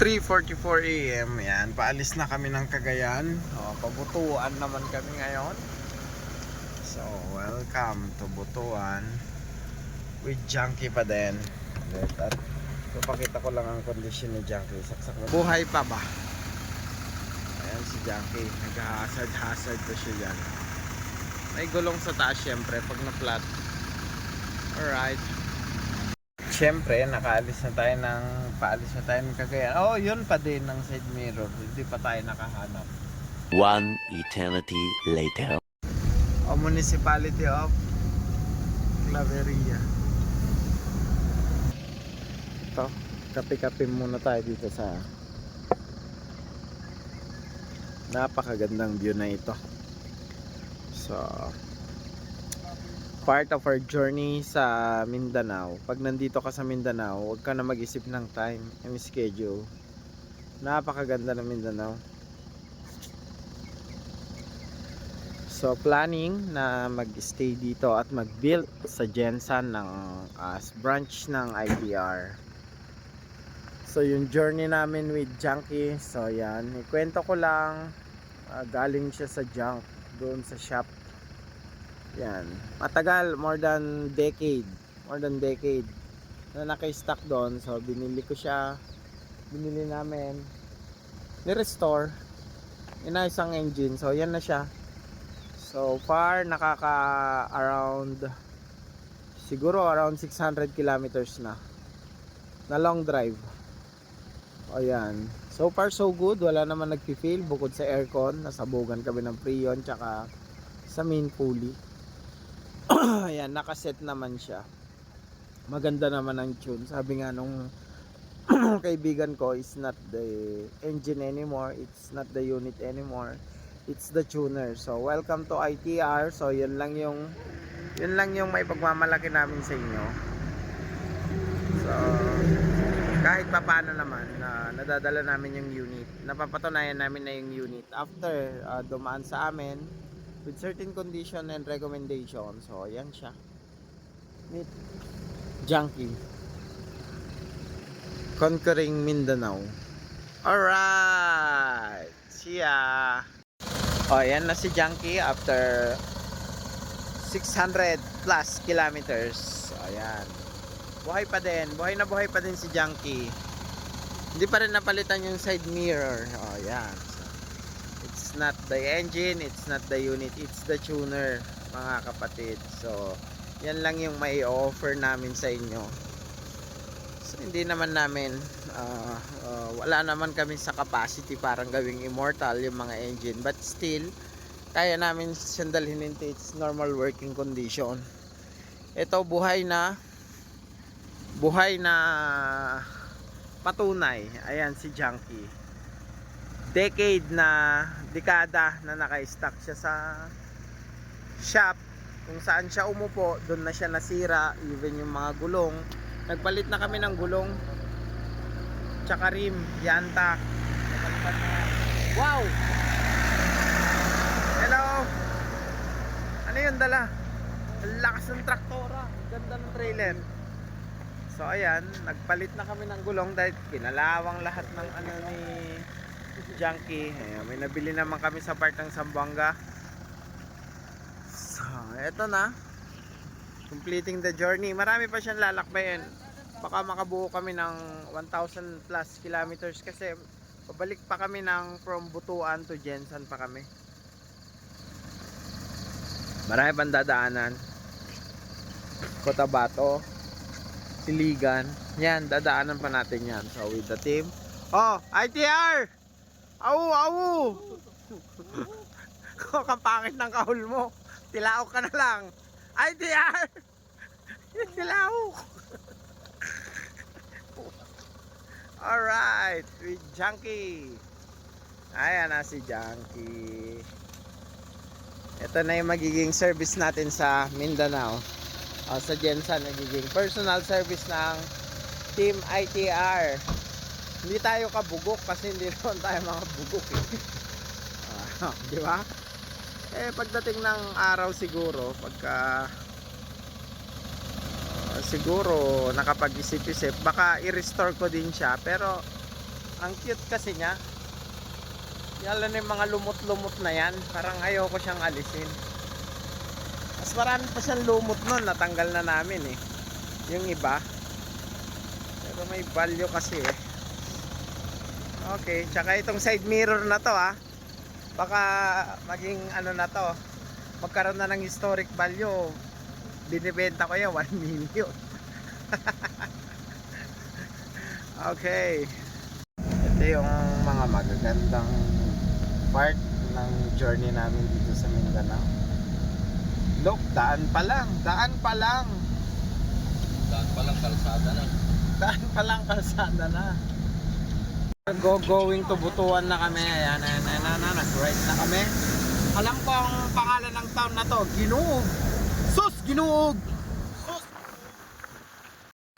3:44 AM. Yan, paalis na kami ng Cagayan. Pabutuan naman kami ngayon. So, welcome to Butuan with Junkie pa din. At papakita ko lang ang kondisyon ni Junkie. Saksak na. Buhay pa ba? Ayan si Junkie. Nag-hazard to siya dyan. May gulong sa taas syempre pag na-flat. Alright. Siyempre, paalis na tayo ng Cagayan. Oh, yun pa din ng side mirror. Hindi pa tayo nakahanap. One eternity later. Municipality of Claveria. Ito, kape-kape muna tayo dito sa napakagandang view na ito. So, part of our journey sa Mindanao. Pag nandito ka sa Mindanao, huwag ka na mag-isip ng time and schedule. Napakaganda ng Mindanao. So planning na mag-stay dito at mag-build sa Gensan ng branch ng ITR. So yung journey namin with Junkie, so yan, ikwento ko lang, galing siya sa junk doon sa shop. Yan, matagal, more than decade na naka-stock doon. So binili namin, ni-restore, inayos ang engine. So yan na siya. So far siguro around 600 kilometers na long drive. O yan, so far so good, wala naman nagpi-feel bukod sa aircon. Nasabugan kami ng Freon tsaka sa main pulley. Ayan, nakaset naman siya. Maganda naman ang tune. Sabi nga nung kaibigan ko, it's not the engine anymore, it's not the unit anymore, it's the tuner. So welcome to ITR. So yun lang yung may pagmamalaki namin sa inyo. So kahit pa paano naman nadadala namin yung unit, napapatunayan namin na yung unit after dumaan sa amin with certain condition and recommendation. So yan siya, meet Junkie conquering Mindanao. Alright, see ya. Yan na si Junkie after 600 plus kilometers. Ayan, buhay na buhay pa din si Junkie. Hindi pa rin napalitan yung side mirror. Yan, it's not the engine, it's not the unit, it's the tuner, mga kapatid. So yan lang yung may offer namin sa inyo. So hindi naman namin wala naman kami sa capacity parang gawing immortal yung mga engine, but still kaya namin sandalhin into its normal working condition. Ito buhay na patunay. Ayan si Junkie, dekada na naka-stock siya sa shop. Kung saan siya umupo, doon na siya nasira. Even yung mga gulong, nagpalit na kami ng gulong tsaka rim, yanta. Wow! Hello! Ano yun dala? Ang lakas ng traktora, ganda ng trailer. So ayan, nagpalit na kami ng gulong dahil kinalawang lahat ng ni Junkie. Ayan, may nabili naman kami sa part ng Zamboanga. So eto na, completing the journey. Marami pa siyang lalakbayin. Baka makabuo kami ng 1,000 plus kilometers kasi pabalik pa kami from Butuan to Gensan pa kami. Marami pang dadaanan. Cotabato, Siligan. Yan, dadaanan pa natin yan. So with the team. ITR! Au! Kung pangit ng kahul mo, tilaok ka na lang. ITR! Tilaok! Alright, with Junkie. Ayan na si Junkie. Ito na yung magiging service natin sa Mindanao. Sa Gensan, magiging personal service ng Team ITR. Hindi tayo kabugok kasi hindi naman tayo mga bugok di ba? Pagdating ng araw siguro, pagka siguro nakapag-isip-isip, baka i-restore ko din siya, pero Ang cute kasi niya. Lalo na yung mga lumot-lumot na yan. Parang ayoko siyang alisin. Mas marami pa siyang lumot nun. Natanggal na namin eh. Yung iba. Pero may value kasi eh. Okay. Tsaka itong side mirror na to baka maging ano na to. Magkaroon na ng historic value. Binibenta ko yan 1 million. Okay. Ito yung mga magagandang part ng journey namin dito sa Mindanao. Look, daan pa lang. Daan pa lang. Daan pa lang, kalsada na. Daan pa lang, kalsada na. Going to Butuan na kami. Ayan, nag-ride na kami. Alam ko ang pangalan ng town na to, Ginuog. Sus, Ginuog! Sus!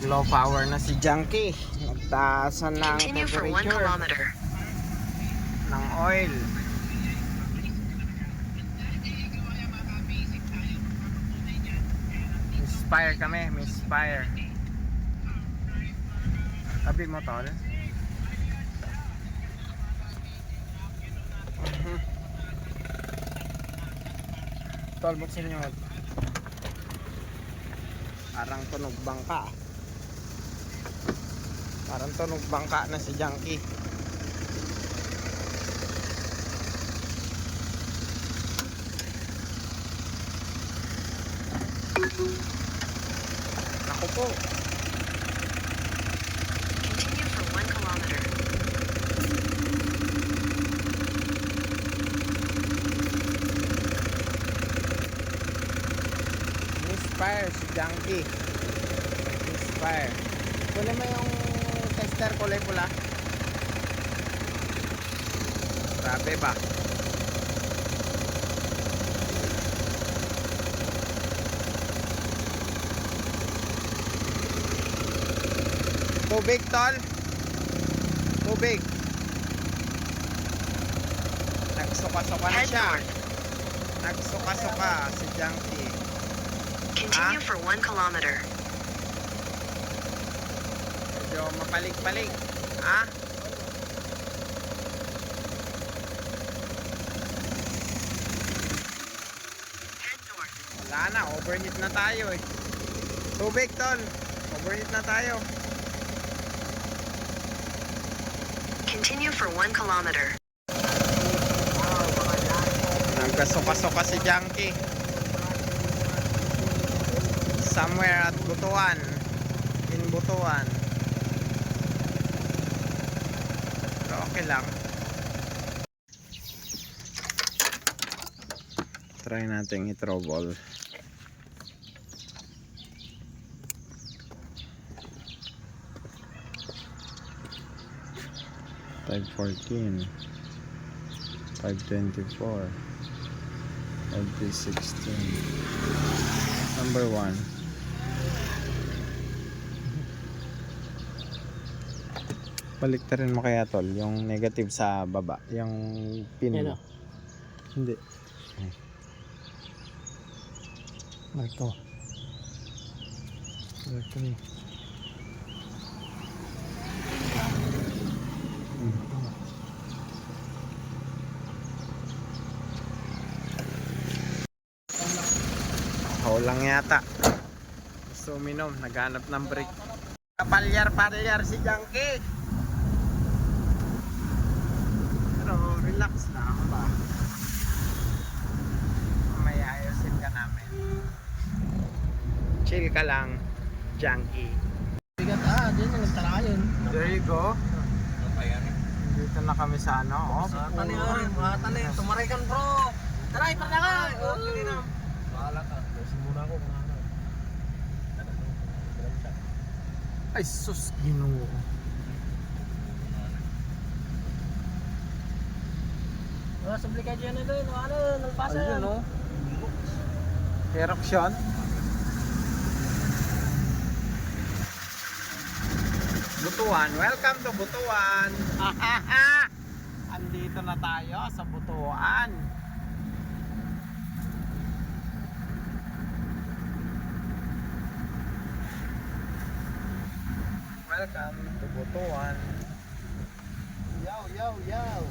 Low power na si Junkie. Nagtaasan ng Continue for 1 temperature kilometer. ng oil. Misfire kami, misfire. Tabi mo tol. Tol, buksan nyo. Parang tunog bangka. Parang tunog bangka na si Junkie. Naku po. Continue for 1 kilometer. Misfire si Junkie. Misfire. Kunin mo yung tester kulay pula. Grabe ba? Tubig tol. Tubig. Nagsuka-suka na Head siya. north. Nagsuka-suka si Junkie. Continue for 1 kilometer. Medyo mapalig-palig. Head north. Wala na, overheat na tayo eh. Tubig tol. Overheat na tayo. Continue for 1 kilometer. Nagkasuka-suka si Junkie. Somewhere at Butuan. In Butuan. Pero okay lang. Try natin i-trouble. $5.14 $5.24 $5.16 number 1. Baliktarin mo kaya tol yung negative sa baba, yung pin mo. Hindi. Ito. Ito. Ako lang yata. Gusto uminom, naghanap ng break. Palyar si Junkie. Pero relax na ako ba? May ayusin ka namin. Chill ka lang, Junkie. Bigat dyan yung nagtarayan. There you go. Dito na kami sa ano. Tanin, tumaray kan bro. Taray, parang ka. Bahala ka. Dosin muna ako kung ano. Ay sus, Ginoo. Wala sa blikay dyan na doon. Ano, nalpasa. Ayun o. Erection. Butuan. Welcome to Butuan. Andito na tayo sa Butuan. Welcome to Butuan. Yaw.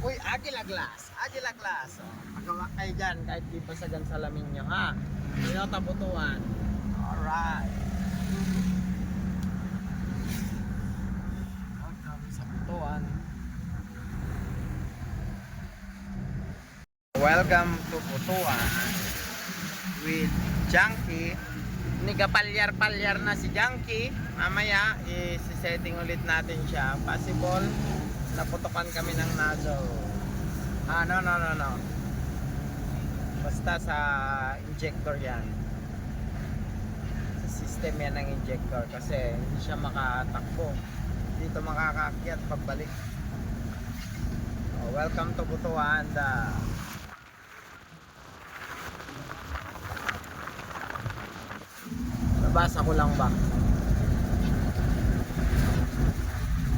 Uy, Agila Glass. Agila Glass. Oh, magawa kayo dyan kahit di pa sagan salamin nyo, ha? Toyota Butuan. Alright. Welcome sa Butuan. Welcome to Butuan with Junkie. Nigapalyar-palyar na si Junkie. Mamaya, i-setting ulit natin siya. Possible, naputokan kami ng nozzle. No. Basta sa injector yan. Sa system yan ng injector. Kasi hindi siya makatakbo. Dito makakaakyat pagbalik. Welcome to Butuan. Nabasa ko lang ba?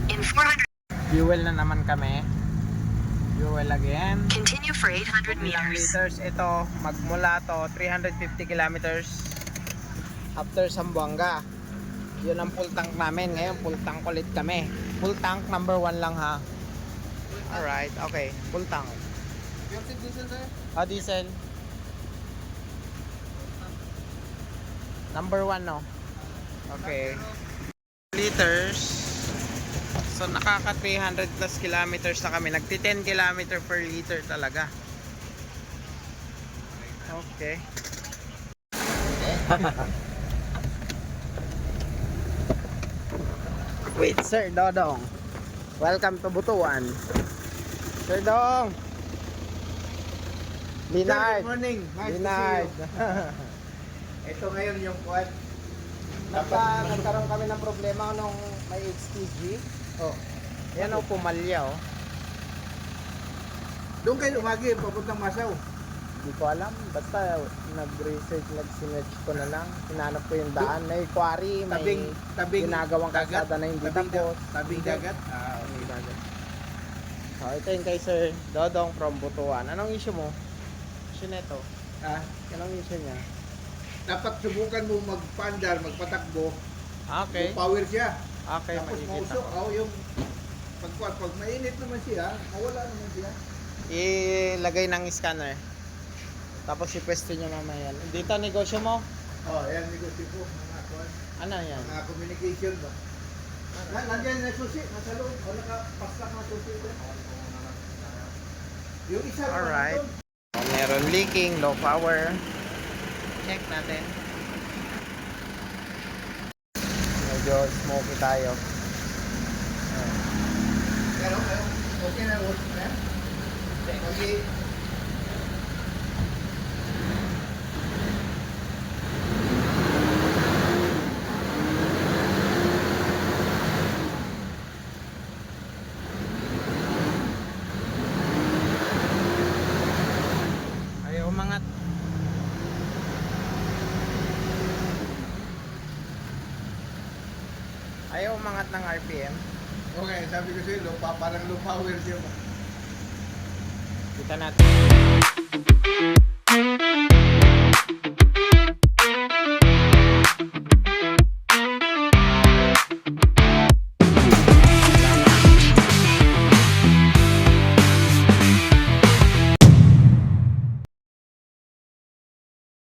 In 400, Fuel na naman kami. Fuel again. continue for 800 Ilang meters. liters ito? Magmula to 350 kilometers after Zamboanga. Yun ang full tank namin. Ngayon full tank ulit kami. Full tank number 1 lang, ha. Alright, okay. Full tank. Yung diesel sir? Diesel. Number 1, no? Okay. Liters. So nakaka 300 plus kilometers na kami. Nagti 10 kilometer per liter talaga. Okay. Wait, Sir Dodong. Welcome to Butuan. Sir Dong. Linard. Good morning. Nice Linard. to see you. Ito ngayon yung quad. Nagkaroon kami ng problema nung may HTG. Oh. Yan o, pumalya o. Doon kayo umagi, papuntang Masaw. Hindi ko alam. Basta nag-research, nag-sinerch ko na lang. Hinanap ko yung daan. May quarry, may ginagawang kalsada na hindi tapos. Tabing dagat. May dagat. So, ito yung kay Sir Dodong from Butuan. Anong issue mo? Issue neto. Anong issue niya? Dapat subukan mo magpandar, magpatakbo. Okay. Power siya. Okay, Tapos makikita mausok. ko. Yung pag mainit naman siya, mawala naman siya. Ilagay ng scanner. Tapos ipwesto niya mamaya. Dito, negosyo mo? Oh, yan negosyo ko. Mga kwan. Ano yan? Mga communication ba? Nandiyan na susi, nasa loob. O nakapastak na susi doon. Yung isa naman Alright. doon. Meron leaking, low power. Check natin. Medyo smoky tayo. Pero, okay na, okay na. Okay. Ayaw umangat. Ayaw umangat ng RPM. Okay, sabi ko sa'yo, parang low power siya. Kita natin.